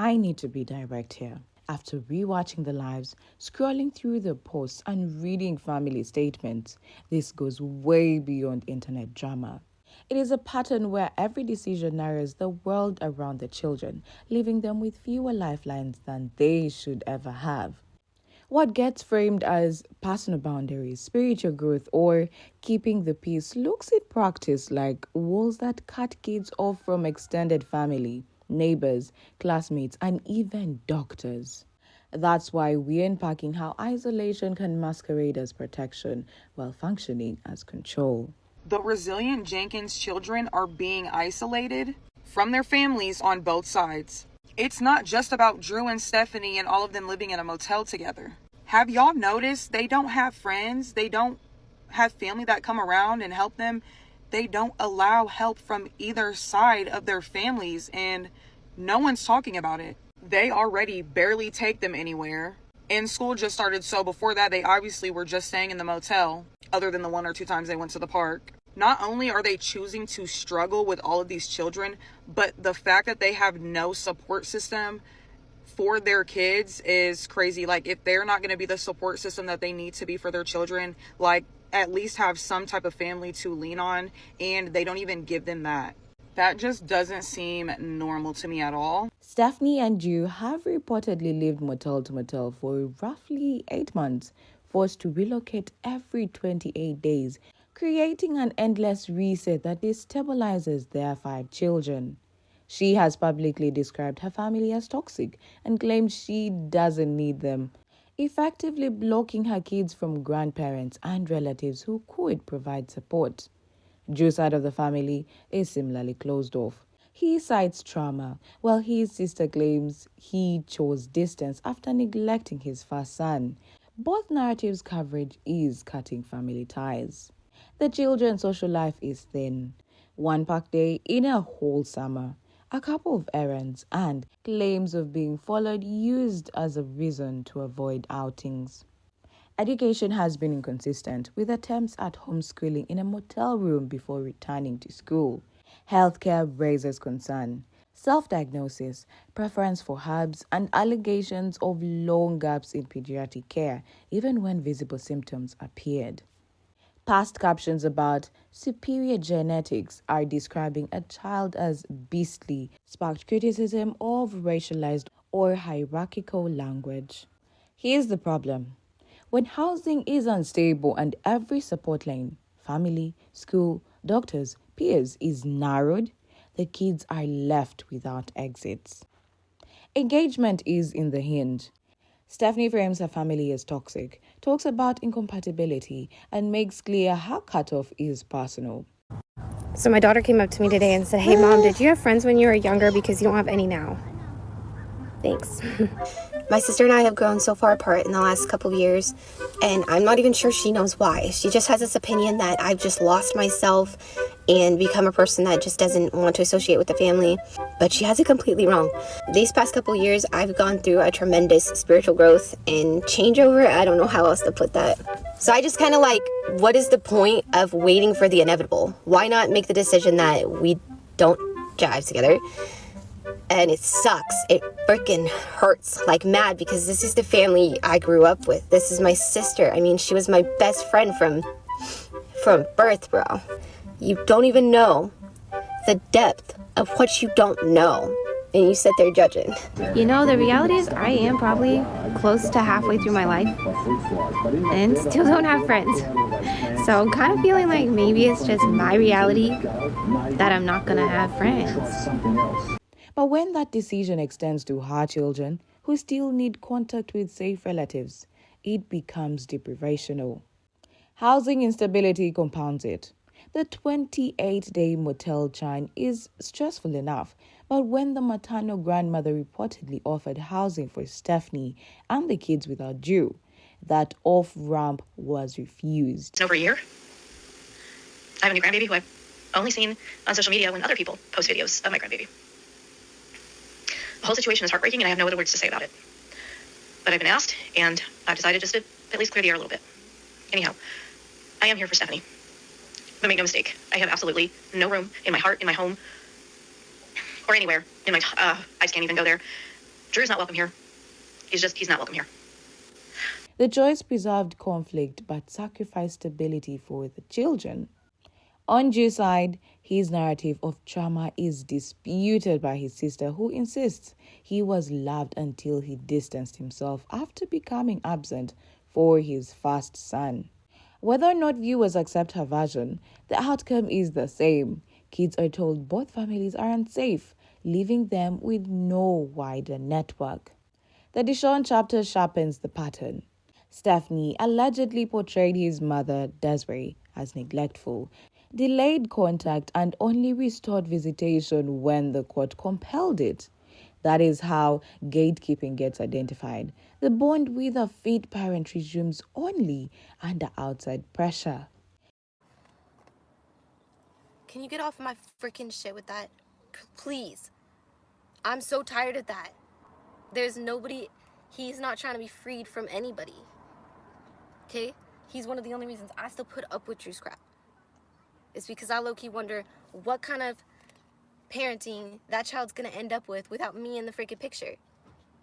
I need to be direct here. After rewatching the lives, scrolling through the posts, and reading family statements, this goes way beyond internet drama. It is a pattern where every decision narrows the world around the children, leaving them with fewer lifelines than they should ever have. What gets framed as personal boundaries, spiritual growth, or keeping the peace looks in practice like walls that cut kids off from extended family, neighbors, classmates, and even doctors. That's why we're unpacking how isolation can masquerade as protection while functioning as control. The resilient Jenkins children are being isolated from their families on both sides. It's not just about Drew and Stephanie and all of them living in a motel together. Have y'all noticed they don't have friends? They don't have family that come around and help them. They don't allow help from either side of their families, and no one's talking about it. They already barely take them anywhere. And school just started, so before that, they obviously were just staying in the motel, other than the 1 or 2 times they went to the park. Not only are they choosing to struggle with all of these children, but the fact that they have no support system for their kids is crazy. Like, if they're not going to be the support system that they need to be for their children, like, at least have some type of family to lean on, and they don't even give them that. That just doesn't seem normal to me at all. Stephanie and Drew have reportedly lived motel to motel for roughly 8 months, forced to relocate every 28 days, creating an endless reset that destabilizes their 5 children. She has publicly described her family as toxic and claims she doesn't need them, effectively blocking her kids from grandparents and relatives who could provide support. Drew's side of the family is similarly closed off. He cites trauma, while his sister claims he chose distance after neglecting his first son. Both narratives' coverage is cutting family ties. The children's social life is thin. One pack day in a whole summer, a couple of errands, and claims of being followed used as a reason to avoid outings. Education has been inconsistent, with attempts at homeschooling in a motel room before returning to school. Healthcare raises concern. Self-diagnosis, preference for herbs, and allegations of long gaps in pediatric care, even when visible symptoms appeared. Past captions about superior genetics are describing a child as beastly, sparked criticism of racialized or hierarchical language. Here's the problem. When housing is unstable and every support line, family, school, doctors, peers is narrowed, the kids are left without exits. Engagement is in the hinge. Stephanie frames her family as toxic, talks about incompatibility, and makes clear her cutoff is personal. So my daughter came up to me today and said, "Hey mom, did you have friends when you were younger because you don't have any now?" Thanks. My sister and I have grown so far apart in the last couple of years, and I'm not even sure she knows why. She just has this opinion that I've just lost myself and become a person that just doesn't want to associate with the family. But she has it completely wrong. These past couple of years, I've gone through a tremendous spiritual growth and changeover. I don't know how else to put that. So I just kind of like, what is the point of waiting for the inevitable? Why not make the decision that we don't jive together? And it sucks. It freaking hurts like mad because this is the family I grew up with. This is my sister. I mean, she was my best friend from birth, bro. You don't even know the depth of what you don't know, and you sit there judging. You know, the reality is I am probably close to halfway through my life and still don't have friends. So I'm kind of feeling like maybe it's just my reality that I'm not gonna have friends. But when that decision extends to her children, who still need contact with safe relatives, it becomes deprivational. Housing instability compounds it. The 28-day motel chain is stressful enough, but when the maternal grandmother reportedly offered housing for Stephanie and the kids without Drew, that off-ramp was refused. It's over a year. I have a new grandbaby who I've only seen on social media when other people post videos of my grandbaby. The whole situation is heartbreaking, and I have no other words to say about it. But I've been asked, and I've decided just to at least clear the air a little bit. Anyhow, I am here for Stephanie. But make no mistake, I have absolutely no room in my heart, in my home, or anywhere in my... I just can't even go there. Drew's not welcome here. He's not welcome here. The choice preserved conflict but sacrificed stability for the children. On Drew's side, his narrative of trauma is disputed by his sister, who insists he was loved until he distanced himself after becoming absent for his first son. Whether or not viewers accept her version, the outcome is the same. Kids are told both families are unsafe, leaving them with no wider network. The Deshaun chapter sharpens the pattern. Stephanie allegedly portrayed his mother, Desiree, as neglectful, delayed contact, and only restored visitation when the court compelled it. That is how gatekeeping gets identified. The bond with a fit parent resumes only under outside pressure. Can you get off my freaking shit with that? Please. I'm so tired of that. There's nobody, he's not trying to be freed from anybody. Okay? He's one of the only reasons I still put up with Drew's crap. It's because I low-key wonder what kind of parenting that child's gonna end up with without me in the freaking picture.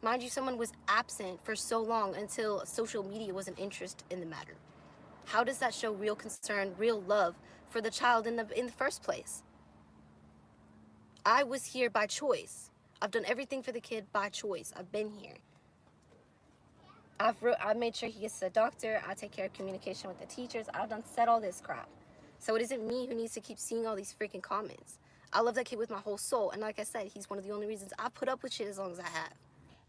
Mind you, someone was absent for so long until social media was an interest in the matter. How does that show real concern, real love for the child in the first place? I was here by choice. I've done everything for the kid by choice. I've been here. I've made sure he gets to the doctor. I take care of communication with the teachers. I've said all this crap. So it isn't me who needs to keep seeing all these freaking comments. I love that kid with my whole soul. And like I said, he's one of the only reasons I put up with shit as long as I have.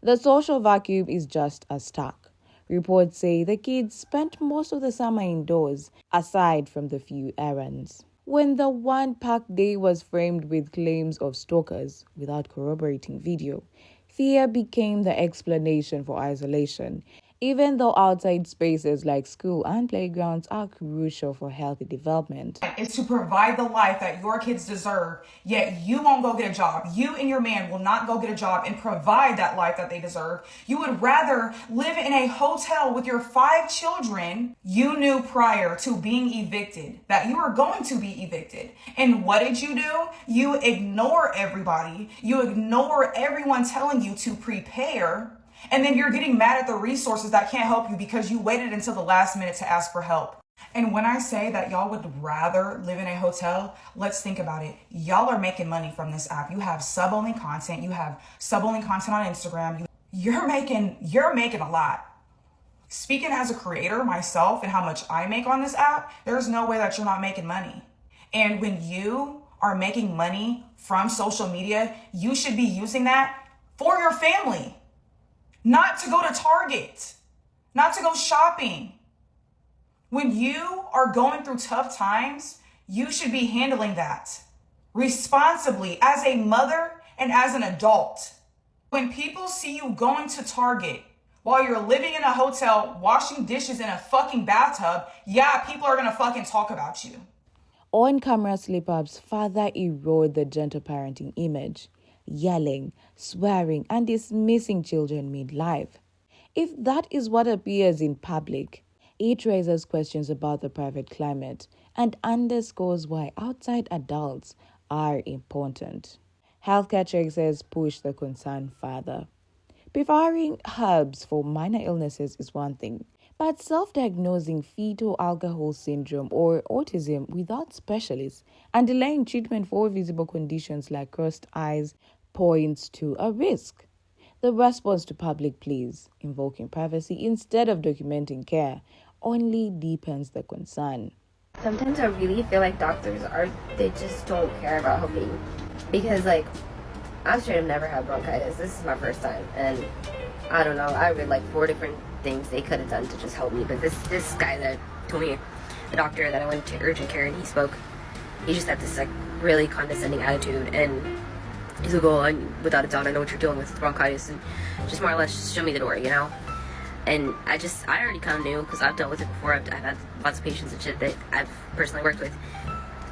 The social vacuum is just as stark. Reports say the kids spent most of the summer indoors, aside from the few errands. When the unpack day was framed with claims of stalkers without corroborating video, fear became the explanation for isolation, even though outside spaces like school and playgrounds are crucial for healthy development. Is to provide the life that your kids deserve, yet you won't go get a job. You and your man will not go get a job and provide that life that they deserve. You would rather live in a hotel with your 5 children. You knew prior to being evicted that you were going to be evicted. And what did you do? You ignore everybody. You ignore everyone telling you to prepare. And then you're getting mad at the resources that can't help you because you waited until the last minute to ask for help. And when I say that y'all would rather live in a hotel, let's think about it. Y'all are making money from this app. You have sub-only content. You have sub-only content on Instagram. You're making a lot. Speaking as a creator myself and how much I make on this app, there's no way that you're not making money. And when you are making money from social media, you should be using that for your family. Not to go to Target, not to go shopping. When you are going through tough times, you should be handling that responsibly as a mother and as an adult. When people see you going to Target while you're living in a hotel, washing dishes in a fucking bathtub, yeah, people are gonna fucking talk about you. On-camera slip-ups further erode the gentle parenting image. Yelling, swearing, and dismissing children mid-life. If that is what appears in public, it raises questions about the private climate and underscores why outside adults are important. Healthcare choices push the concern further. Preferring herbs for minor illnesses is one thing, but self-diagnosing fetal alcohol syndrome or autism without specialists and delaying treatment for visible conditions like crossed eyes points to a risk. The response to public pleas, invoking privacy instead of documenting care, only deepens the concern. Sometimes I really feel like they just don't care about helping. Because, I've straight up never had bronchitis. This is my first time. And I don't know, I read 4 different things they could have done to just help me. But this guy that told me, the doctor that I went to urgent care and he just had this, really condescending attitude. And he's like, oh, without a doubt, I know what you're dealing with bronchitis, and just more or less just show me the door, And I already kind of knew because I've dealt with it before. I've had lots of patients and shit that I've personally worked with.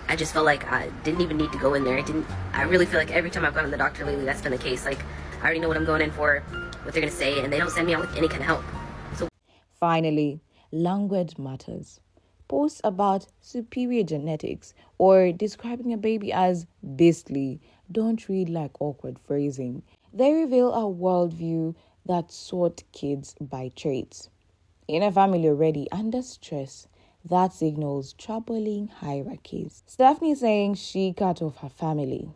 I just felt like I didn't even need to go in there. I really feel like every time I've gone to the doctor lately, that's been the case. I already know what I'm going in for, what they're going to say, and they don't send me out with any kind of help. Finally, language matters. Posts about superior genetics or describing a baby as beastly don't read like awkward phrasing. They reveal a worldview that sort kids by traits. In a family already under stress, that signals troubling hierarchies. Stephanie saying she cut off her family.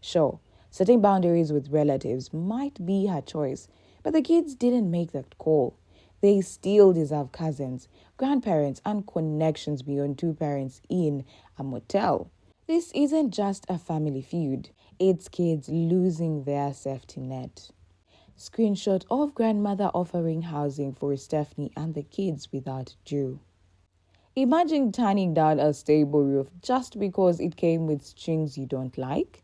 Sure, setting boundaries with relatives might be her choice, but the kids didn't make that call. They still deserve cousins, grandparents, and connections beyond two parents in a motel. This isn't just a family feud, it's kids losing their safety net. Screenshot of grandmother offering housing for Stephanie and the kids without Drew. Imagine turning down a stable roof just because it came with strings you don't like.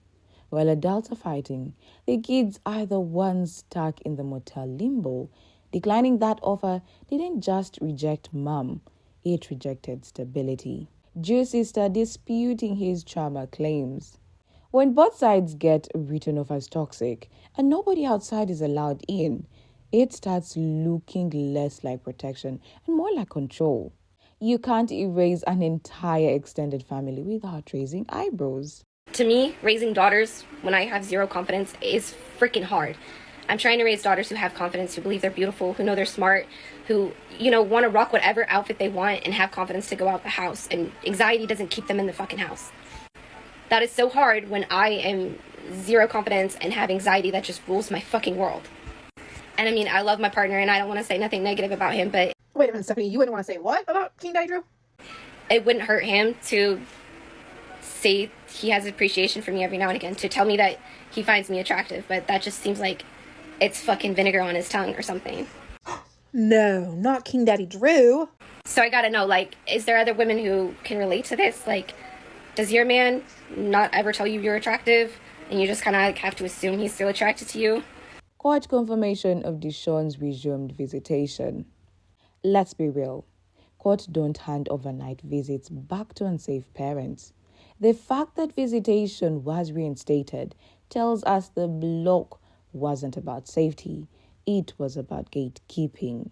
While adults are fighting, the kids are the ones stuck in the motel limbo. Declining that offer didn't just reject mom, it rejected stability. Drew's sister disputing his trauma claims. When both sides get written off as toxic and nobody outside is allowed in, it starts looking less like protection and more like control. You can't erase an entire extended family without raising eyebrows. To me, raising daughters when I have zero confidence is freaking hard. I'm trying to raise daughters who have confidence, who believe they're beautiful, who know they're smart, who, want to rock whatever outfit they want and have confidence to go out the house. And anxiety doesn't keep them in the fucking house. That is so hard when I am zero confidence and have anxiety that just rules my fucking world. And I mean, I love my partner and I don't want to say nothing negative about him, but... Wait a minute, Stephanie, you wouldn't want to say what about King Daddy Drew? It wouldn't hurt him to say he has appreciation for me every now and again, to tell me that he finds me attractive, but that just seems like it's fucking vinegar on his tongue or something. No, not King Daddy Drew. So I gotta know, is there other women who can relate to this? Does your man not ever tell you you're attractive and you just kind of have to assume he's still attracted to you? Court confirmation of Deshaun's resumed visitation. Let's be real. Court don't hand overnight visits back to unsafe parents. The fact that visitation was reinstated tells us the block wasn't about safety. It was about gatekeeping.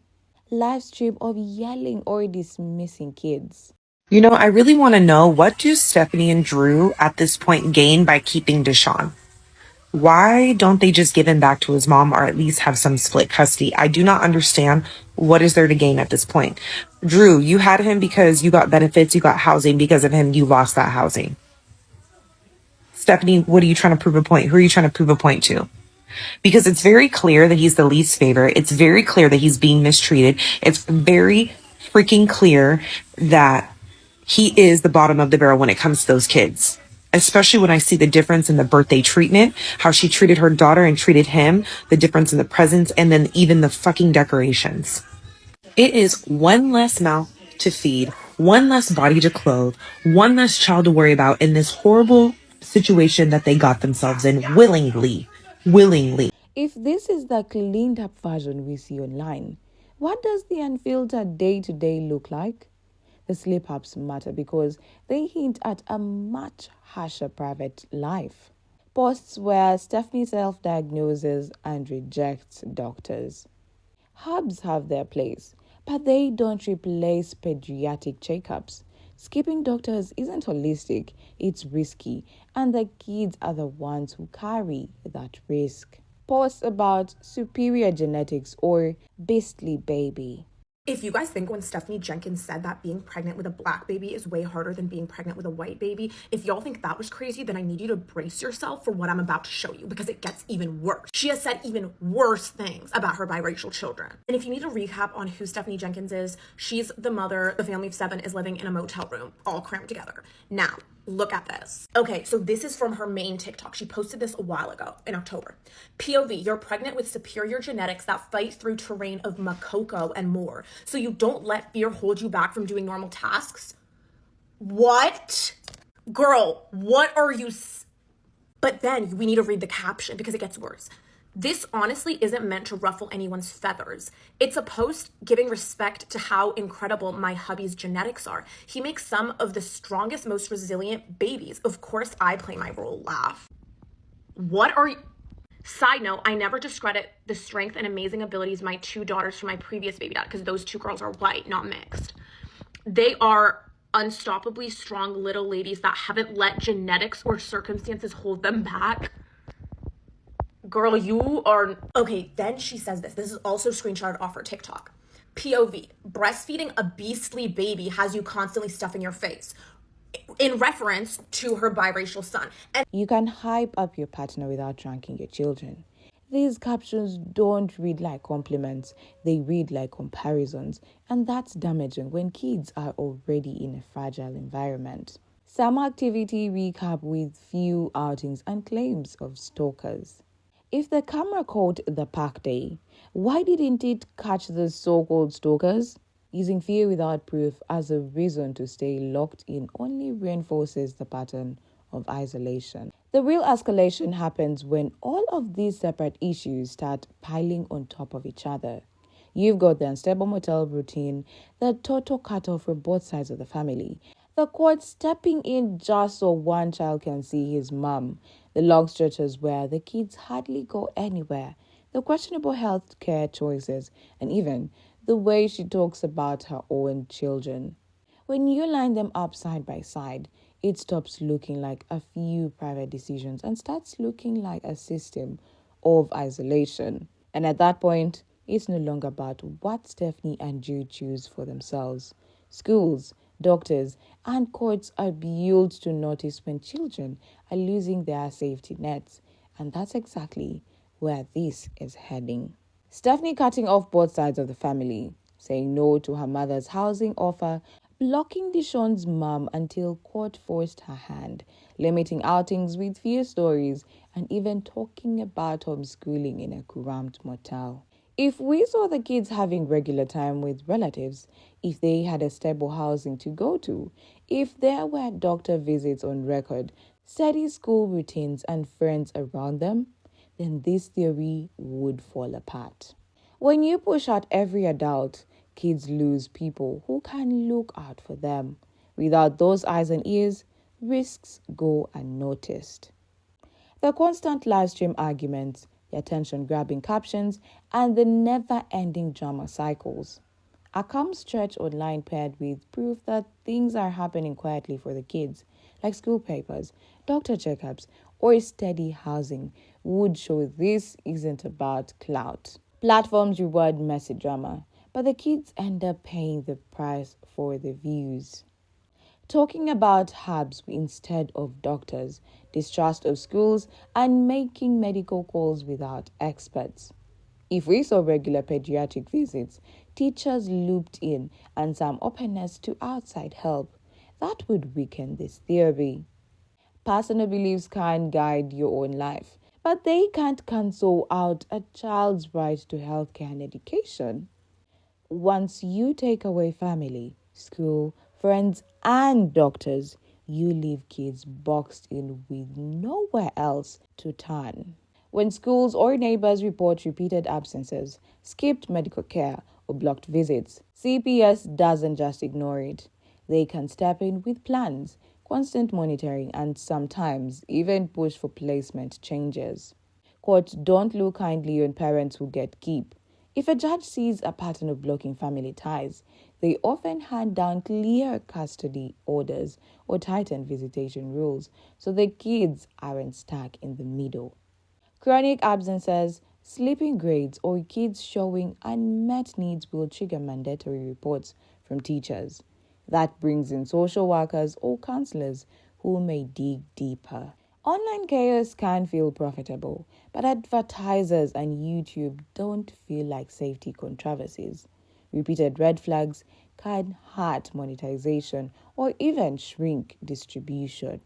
Live stream of yelling or dismissing kids. I really want to know, what do Stephanie and Drew at this point gain by keeping Deshaun? Why don't they just give him back to his mom or at least have some split custody? I do not understand what is there to gain at this point. Drew, you had him because you got benefits, you got housing. Because of him, you lost that housing. Stephanie, what are you trying to prove a point? Who are you trying to prove a point to? Because it's very clear that he's the least favorite. It's very clear that he's being mistreated. It's very freaking clear that he is the bottom of the barrel when it comes to those kids. Especially when I see the difference in the birthday treatment, how she treated her daughter and treated him, the difference in the presents, and then even the fucking decorations. It is one less mouth to feed, one less body to clothe, one less child to worry about in this horrible situation that they got themselves in willingly. If this is the cleaned up version we see online, what does the unfiltered day-to-day look like? The slip-ups matter because they hint at a much harsher private life. Posts where Stephanie self-diagnoses and rejects doctors. Hubs have their place, but they don't replace pediatric checkups. Skipping doctors isn't holistic, it's risky, and the kids are the ones who carry that risk. Posts about superior genetics or beastly baby. If you guys think when Stephanie Jenkins said that being pregnant with a black baby is way harder than being pregnant with a white baby, if y'all think that was crazy, then I need you to brace yourself for what I'm about to show you, because it gets even worse. She has said even worse things about her biracial children. And if you need a recap on who Stephanie Jenkins is, she's the mother. The family of 7 is living in a motel room, all crammed together. Now, look at this. Okay, so this is from her main TikTok. She posted this a while ago in October. POV, you're pregnant with superior genetics that fight through terrain of Makoko and more, so you don't let fear hold you back from doing normal tasks. What? Girl, what are you... But then we need to read the caption because it gets worse. This honestly isn't meant to ruffle anyone's feathers. It's a post giving respect to how incredible my hubby's genetics are. He makes some of the strongest, most resilient babies. Of course, I play my role, laugh. What are you... Side note, I never discredit the strength and amazing abilities of my 2 daughters from my previous baby dad, because those 2 girls are white, not mixed. They are unstoppably strong little ladies that haven't let genetics or circumstances hold them back. Girl, you are... Okay, then she says this. This is also screenshotted off her TikTok. POV, breastfeeding a beastly baby has you constantly stuffing your face, in reference to her biracial son. And you can hype up your partner without ranking your children. These captions don't read like compliments, they read like comparisons, and that's damaging when kids are already in a fragile environment. Some activity recap with few outings and claims of stalkers. If the camera caught the pack day, why didn't it catch the so-called stalkers? Using fear without proof as a reason to stay locked in only reinforces the pattern of isolation. The real escalation happens when all of these separate issues start piling on top of each other. You've got the unstable motel routine, the total cutoff for both sides of the family, the court stepping in just so one child can see his mom, the long stretches where the kids hardly go anywhere, the questionable health care choices, and even the way she talks about her own children. When you line them up side by side, it stops looking like a few private decisions and starts looking like a system of isolation. And at that point, it's no longer about what Stephanie and Jude choose for themselves. Schools, doctors, and courts are built to notice when children are losing their safety nets. And that's exactly where this is heading. Stephanie cutting off both sides of the family, saying no to her mother's housing offer, blocking Deshaun's mom until court forced her hand, limiting outings with few stories, and even talking about homeschooling in a cramped motel. If we saw the kids having regular time with relatives, if they had a stable housing to go to, if there were doctor visits on record, steady school routines, and friends around them, then this theory would fall apart. When you push out every adult, kids lose people who can look out for them. Without those eyes and ears, risks go unnoticed. The constant live stream arguments, the attention-grabbing captions, and the never-ending drama cycles. A calm stretch online paired with proof that things are happening quietly for the kids, like school papers, doctor checkups, or steady housing, would show this isn't about clout. Platforms reward messy drama, but the kids end up paying the price for the views. Talking about hubs instead of doctors, distrust of schools, and making medical calls without experts. If we saw regular pediatric visits, teachers looped in, and some openness to outside help, that would weaken this theory. Personal beliefs can guide your own life, but they can't cancel out a child's right to healthcare and education. Once you take away family, school, friends, and doctors, you leave kids boxed in with nowhere else to turn. When schools or neighbors report repeated absences, skipped medical care, or blocked visits, CPS doesn't just ignore it. They can step in with plans, constant monitoring, and sometimes even push for placement changes. Courts don't look kindly on parents who get keep. If a judge sees a pattern of blocking family ties, they often hand down clear custody orders or tighten visitation rules so the kids aren't stuck in the middle. Chronic absences, sleeping grades, or kids showing unmet needs will trigger mandatory reports from teachers. That brings in social workers or counselors who may dig deeper. Online chaos can feel profitable, but advertisers and YouTube don't feel like safety controversies. Repeated red flags can hurt monetization or even shrink distribution.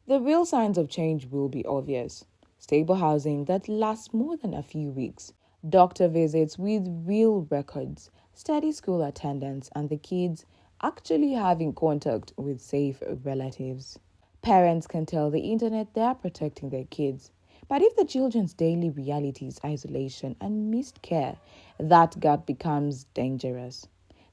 The real signs of change will be obvious. Stable housing that lasts more than a few weeks, doctor visits with real records, steady school attendance, and the kids actually having contact with safe relatives. Parents can tell the internet they are protecting their kids, but if the children's daily reality is isolation and missed care, that gap becomes dangerous.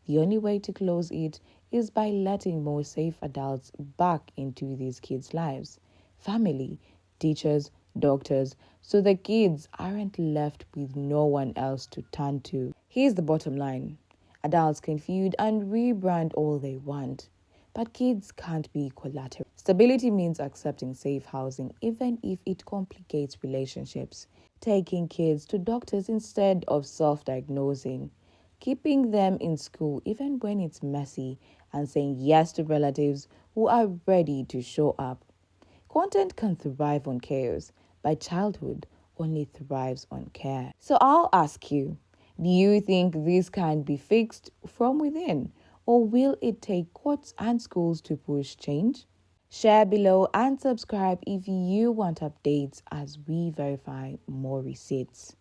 The only way to close it is by letting more safe adults back into these kids' lives. Family, teachers, doctors, so the kids aren't left with no one else to turn to. Here's the bottom line. Adults can feud and rebrand all they want, but kids can't be collateral. Stability means accepting safe housing even if it complicates relationships, taking kids to doctors instead of self-diagnosing, keeping them in school even when it's messy, and saying yes to relatives who are ready to show up. Content can thrive on chaos, but childhood only thrives on care. So I'll ask you, do you think this can be fixed from within, or will it take courts and schools to push change? Share below and subscribe if you want updates as we verify more receipts.